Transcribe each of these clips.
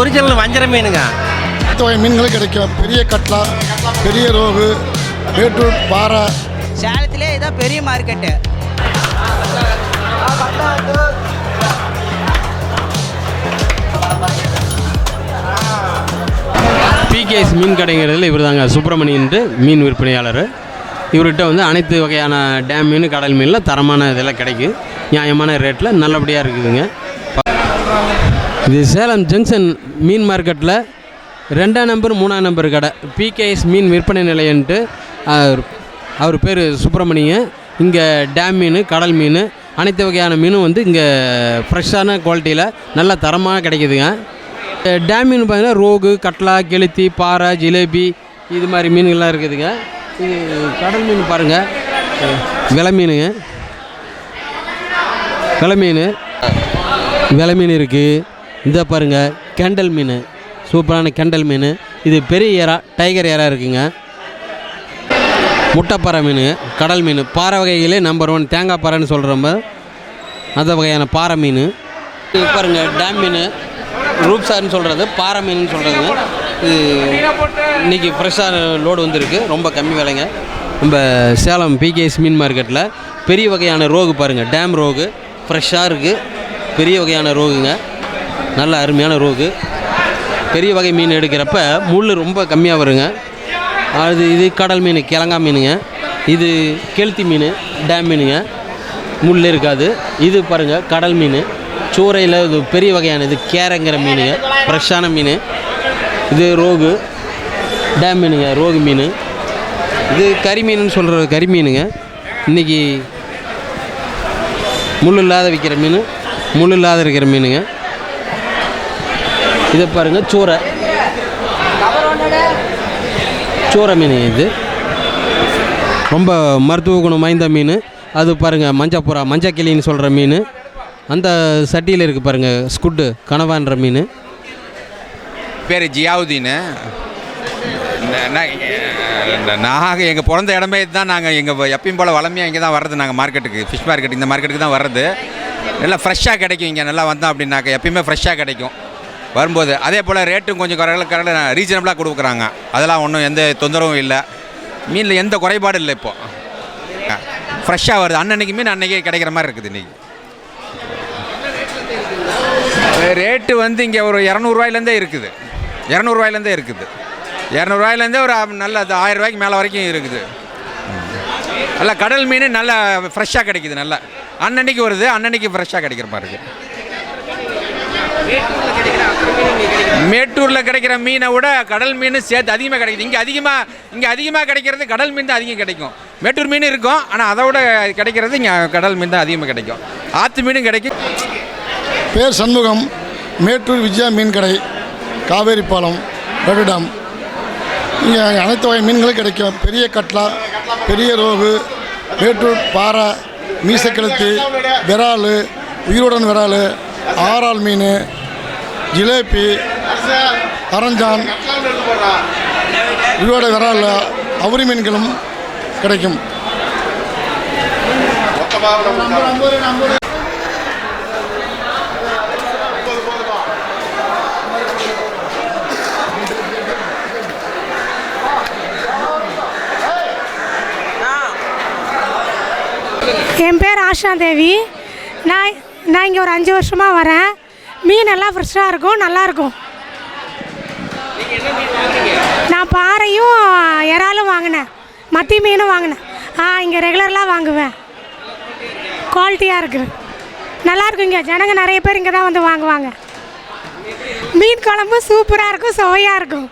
Original வஞ்சர மீனுங்க. வகை மீன்களும் கிடைக்கும். பெரிய கட்லா, பெரிய ரோகு, பீட்ரூட், பாறை. சேலத்திலே இதான் பெரிய மார்க்கெட்டு. பிகேஎஸ் மீன் கடைங்கிறதுல இவர் தாங்க சுப்பிரமணியன்ட்டு மீன் விற்பனையாளர். இவர்கிட்ட வந்து அனைத்து வகையான டேம் மீன், கடல் மீனில் தரமான இதெல்லாம் கிடைக்கும். நியாயமான ரேட்டில் நல்லபடியாக இருக்குதுங்க. இது சேலம் ஜங்ஷன் மீன் மார்க்கெட்டில் 2ஆம் நம்பர் 3ஆம் நம்பர் கடை பிகேஎஸ் மீன் விற்பனை நிலையன்ட்டு. அவர் பேர் சுப்பிரமணியன். இங்கே டேம் மீன், கடல் மீன், அனைத்து வகையான மீனும் வந்து இங்கே ஃப்ரெஷ்ஷான குவாலிட்டியில் நல்ல தரமாக கிடைக்குதுங்க. டேம் மீன் பார்த்தீங்கன்னா ரோகு, கட்லா, கெளுத்தி, பாறை, ஜிலேபி இது மாதிரி மீன்கள்லாம் இருக்குதுங்க. இது கடல் மீன் பாருங்கள், விலை மீனுங்க. விலை மீன் இருக்குது. இந்த பாருங்கள் கெண்டல் மீன், சூப்பரான கெண்டல் மீன். இது பெரிய ஏரா, டைகர் ஏரா இருக்குங்க. முட்டைப்பாறை மீன், கடல் மீன், பாறை வகைகளே நம்பர் 1 தேங்காய் பாறைன்னு சொல்கிறோம்ப அந்த வகையான பாறை மீன். இது பாருங்கள் டேம் மீன், ரூப்சார்னு சொல்கிறது, பாறை மீன் சொல்கிறதுங்க. இது இன்றைக்கி ஃப்ரெஷ்ஷாக லோடு வந்துருக்கு, ரொம்ப கம்மி விலைங்க. நம்ம சேலம் பிகேஎஸ் மீன் மார்க்கெட்டில் பெரிய வகையான ரோகு பாருங்கள், டேம் ரோகு ஃப்ரெஷ்ஷாக இருக்குது. பெரிய வகையான ரோகுங்க, நல்ல அருமையான ரோகு. பெரிய வகை மீன் எடுக்கிறப்ப முள் ரொம்ப கம்மியாக வருங்க. இது கடல் மீன், கிழங்கா மீனுங்க. இது கெளுத்தி மீன், டேம் மீனுங்க, முள் இருக்காது. இது பாருங்கள் கடல் மீன், சூறையில் இது பெரிய வகையான இது கேரங்கிற மீனுங்க, ஃப்ரெஷ்ஷான மீன். இது ரோகு, டேம் மீனுங்க, ரோகு மீன். இது கறி மீனுன்னு சொல்கிற கறி மீனுங்க. இன்றைக்கி முள் இல்லாத விற்கிற மீன், முள் இல்லாத இருக்கிற மீனுங்க. இதை பாருங்கள் சூறை மீன். இது ரொம்ப மருத்துவ குணம் வாய்ந்த மீன். அது பாருங்கள் மஞ்சப்புறா, மஞ்சக்கிளின்னு சொல்கிற மீன். அந்த சட்டியில் இருக்குது பாருங்கள் ஸ்குட்டு, கனவான்ற மீன். பேர் ஜியாவுதீன். நாங்கள் எங்கள் பிறந்த இடமே தான். நாங்கள் எங்கள் எப்பயும் போல் வளமையாக இங்கே தான் வர்றது. நாங்கள் மார்க்கெட்டுக்கு, ஃபிஷ் மார்க்கெட், இந்த மார்க்கெட்டுக்கு தான் வர்றது. நல்லா ஃப்ரெஷ்ஷாக கிடைக்கும். இங்கே நல்லா வந்தோம் அப்படின்னாக்க எப்பயுமே ஃப்ரெஷ்ஷாக கிடைக்கும் வரும்போது. அதே போல் ரேட்டும் கொஞ்சம் கரெக்டாக ரீசனபிளாக கொடுக்குறாங்க. அதெல்லாம் ஒன்றும் எந்த தொந்தரவும் இல்லை. மீனில் எந்த குறைபாடும் இல்லை. இப்போது ஃப்ரெஷ்ஷாக வருது. அன்னன்னைக்கு மீன் அன்றைக்கே கிடைக்கிற மாதிரி இருக்குது. இன்றைக்கி ரேட்டு வந்து இங்கே ஒரு 200 ரூபாயிலேருந்தே இருக்குது. 200 ரூபாயிலேருந்தே இருக்குது. 200 ரூபாயிலேருந்தே ஒரு நல்ல 1000 ரூபாய்க்கு மேலே வரைக்கும் இருக்குது. நல்லா கடல் மீன் நல்லா ஃப்ரெஷ்ஷாக கிடைக்குது. நல்லா அன்னன்னைக்கு வருது, அன்னன்னைக்கு ஃப்ரெஷ்ஷாக கிடைக்கிற மாதிரி இருக்குது. மேட்டூரில் கிடைக்கிற மீனை விட கடல் மீன் சேர்த்து அதிகமாக கிடைக்குது. இங்கே அதிகமாக கிடைக்கிறது கடல் மீன் தான் அதிகம் கிடைக்கும். மேட்டூர் மீன் இருக்கும், ஆனால் அதை விட கிடைக்கிறது இங்கே கடல் மீன் தான் அதிகமாக கிடைக்கும். ஆற்று மீனும் கிடைக்கும். பேர் சண்முகம், மேட்டூர் விஜயா மீன் கடை, காவேரி பாலம், ரவிடம். இங்கே அனைத்து வகை மீன்களும் கிடைக்கும். பெரிய கட்லா, பெரிய ரோகு, பீட்ரூட், பாறை, மீசக்கெளுத்தி, விரால், உயிருடன் விரால், ஆறால் மீன், ஜிலேபி, அரஞ்சான், உயிரோட விரால், அவுரி மீன்களும் கிடைக்கும். என் பேர் ஆஷா தேவி. நான் இங்கே ஒரு 5 வருஷமாக வரேன். மீன் எல்லாம் ஃப்ரெஷ்ஷாக இருக்கும், நல்லாயிருக்கும். நான் பாறையும் இறாலும் வாங்கினேன், மத்தி மீனும் வாங்கினேன். இங்கே ரெகுலர்லாம் வாங்குவேன். குவாலிட்டியாக இருக்குது, நல்லாயிருக்கும். இங்கே ஜனங்க நிறைய பேர் இங்கே தான் வந்து வாங்குவாங்க. மீன் குழம்பு சூப்பராக இருக்கும், சுவையாக இருக்கும்.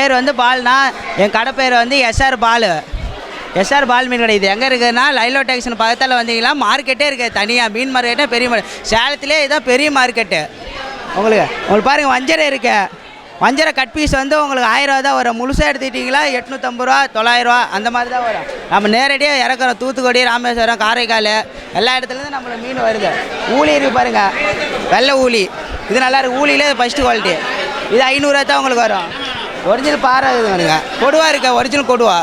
பேர் வந்து பால்னா, என் கடை பேர் வந்து எஸ்ஆர் பால். எஸ்ஆர் பால் மீன் கடை. இது எங்கே இருக்குதுன்னா லைலோ டேக்ஷன் பக்கத்தில் வந்தீங்கன்னா மார்க்கெட்டே இருக்குது தனியாக. மீன் மார்க்கெட்டே பெரிய சேலத்திலே இதுதான் பெரிய மார்க்கெட்டு. உங்களுக்கு பாருங்கள், வஞ்சரை இருக்கு. வஞ்சரை கட் பீஸ் வந்து உங்களுக்கு 1000 ரூபா தான் வரும். முழுசாக எடுத்துக்கிட்டிங்களா 850 ரூபா 900 ரூபா அந்த மாதிரி தான் வரும். நம்ம நேரடியாக இறக்குறோம். தூத்துக்குடி, ராமேஸ்வரம், காரைக்கால் எல்லா இடத்துலேருந்து நம்மளுக்கு மீன் வருது. ஊழி இருக்குது பாருங்கள், வெள்ளை ஊழி. இது நல்லாயிருக்கு. ஊழியிலே ஃபஸ்ட்டு குவாலிட்டி. இது 500 ரூபா தான் உங்களுக்கு வரும். ஒரிஜினல் பாறை இது வருங்க. கொடுவா இருக்கா, ஒரிஜினல் கொடுவா,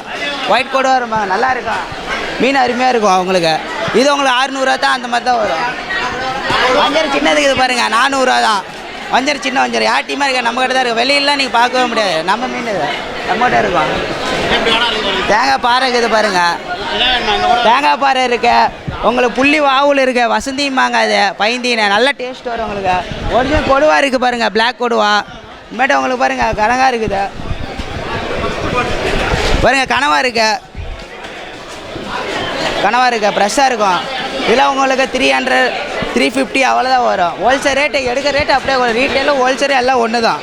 ஒயிட் கொடுவா இருமா, நல்லா இருக்கும். மீன் அருமையாக இருக்கும் அவங்களுக்கு. இது உங்களுக்கு 600 ரூபா தான், அந்த மாதிரி தான் வரும். வஞ்சரை சின்னதுக்கு இது பாருங்கள் 400 ரூபா தான். வஞ்சரை சின்ன வஞ்சரை யாட்டியமாக இருக்க நம்ம கிட்ட தான் இருக்குது. வெளியிலாம் நீங்கள் பார்க்கவே முடியாது. நம்ம மீன் இது நம்மகிட்ட இருக்கும். தேங்காய் பாறை இருக்குது பாருங்கள், தேங்காய் பாறை இருக்கு. உங்களுக்கு புள்ளி வாவுல் இருக்கு, வசந்தியுமாங்க. அது பைந்தீனை நல்ல டேஸ்ட் வரும் உங்களுக்கு. ஒரிஜினல் கொடுவா இருக்குது பாருங்கள், பிளாக் கொடுவா. இனிமேட்டு உங்களுக்கு பாருங்கள் கனகா இருக்குது பாருங்கள், கனவா இருக்கு, கனவா இருக்கு, ஃப்ரெஷ்ஷாக இருக்கும். இதில் உங்களுக்கு 300 350 அவ்வளோதான் வரும். ஹோல்சேல் ரேட்டு எடுக்கிற ரேட்டு அப்படியே வரும். ரீட்டெயிலும் ஹோல்சேலும் எல்லாம் ஒன்று தான்.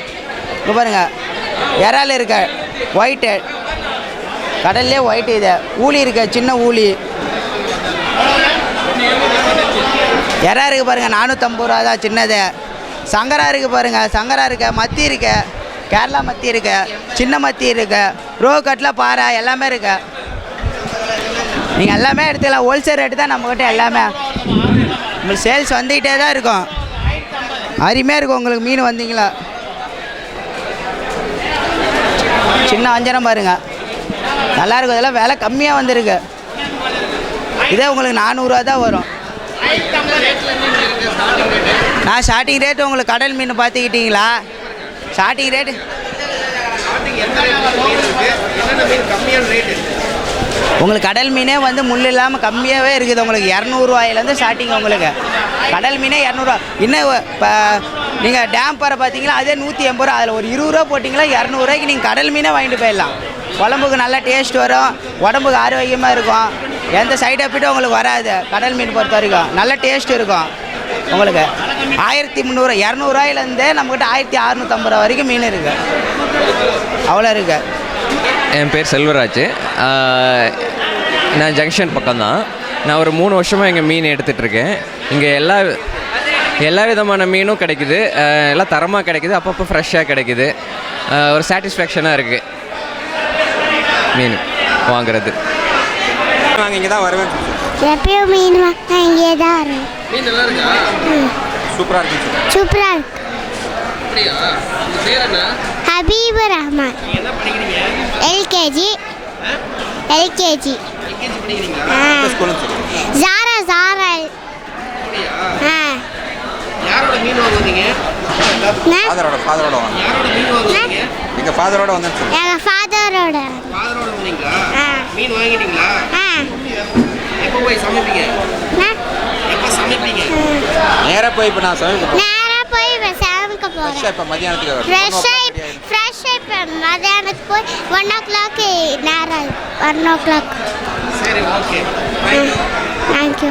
இப்போ பாருங்கள் இறால் இருக்கு, ஒயிட்டு கடல்லே ஒயிட்டு. இது ஊழி இருக்கு, சின்ன ஊழி. இறா இருக்குது பாருங்கள் 450 ரூபா தான் சின்னது. சங்கரா இருக்குது பாருங்கள், சங்கரா இருக்கு, மத்தி இருக்கு, கேரளா மத்தி இருக்கு, சின்ன மத்தி இருக்கு, ரோ கட்டில் பாறை எல்லாமே இருக்கு. நீங்கள் எல்லாமே எடுத்துக்கலாம். ஹோல்சேல் ரேட்டு தான் நம்மக்கிட்ட எல்லாமே. உங்களுக்கு சேல்ஸ் வந்துக்கிட்டே தான் இருக்கும். அருமையாக இருக்கும் உங்களுக்கு மீன் வந்தீங்களா. சின்ன வஞ்சரம் பாருங்கள், நல்லாயிருக்கும். இதெல்லாம் விலை கம்மியாக வந்துருக்கு. இதே உங்களுக்கு 400 ரூபா தான் வரும். நான் ஸ்டார்டிங் ரேட்டு உங்களுக்கு கடல் மீன் பார்த்துக்கிட்டிங்களா, ஸ்டார்டிங் ரேட்டு உங்களுக்கு கடல் மீனே வந்து முள் இல்லாமல் கம்மியாகவே இருக்குது. உங்களுக்கு 200 ரூபாயிலேருந்து ஸ்டார்டிங். உங்களுக்கு கடல் மீனே 200 ரூபா. இன்னும் இப்போ நீங்கள் டேம் பாறை பார்த்தீங்களா, அதே 180 ரூபா. அதில் ஒரு 20 ரூபா போட்டிங்களா 200 ரூபாய்க்கு நீங்கள் கடல் மீனே வாங்கிட்டு போயிடலாம். குழம்புக்கு நல்லா டேஸ்ட் வரும், உடம்புக்கு ஆரோக்கியமாக இருக்கும், எந்த சைடு எஃபெக்ட்டும் உங்களுக்கு வராது. கடல் மீன் பொறுத்த வரைக்கும் நல்ல டேஸ்ட் இருக்கும். உங்களுக்கு 1300 200 ரூபாயிலேருந்தே நம்மக்கிட்ட 1650 ரூபா வரைக்கும் மீன் இருக்குது. அவ்வளோ இருக்குது. என் பேர் செல்வராஜ். நான் ஜங்ஷன் பக்கம்தான். நான் ஒரு 3 வருஷமாக இங்கே மீன் எடுத்துகிட்ருக்கேன். இங்கே எல்லா விதமான மீனும் கிடைக்குது, எல்லாம் தரமாக கிடைக்குது, அப்பப்போ ஃப்ரெஷ்ஷாக கிடைக்குது. ஒரு சாட்டிஸ்ஃபேக்ஷனாக இருக்குது மீன் வாங்குறது. நாங்கள் இங்கே தான் வருவேன். எப்பயும் மீன் வாங்க இங்கே தான் வரும். மீன் நல்லா இருக்கா? சூப்பராக இருக்கு. சூப்பராக இருக்கு. அப்படியா? உங்கள் பேர் என்ன? ஹபீபு ரஹ்மான். என்ன படிக்கிறீங்க? எல்கேஜி. எல்கேஜி படிக்கிறீங்களா? ஜாரா ஜாரா. யாரோட மீன் வாங்குவீங்க? ஃபாதரோட வாங்க. யாரோட மீன் வாங்குவீங்க? எங்கள் ஃபாதரோட வந்தேன். எங்கள் ஃபாதரோட. ஃபாதரோட வந்தீங்களா? மீன் வாங்கிட்டீங்களா? எப்போ போய் சமைப்பீங்க? எப்போ சமைப்பீங்க? நேராக போய் இப்போ நான் சமைப்பேன். நேராக போய் சமைக்க போகிறேன். இப்போ மதியானத்துக்கு ஃப்ரெஷ்ஷாக இப்போ மதியானத்துக்கு போய் 1 o'clock நேரம் 1 o'clock. சரி, ஓகே. தேங்க்யூ.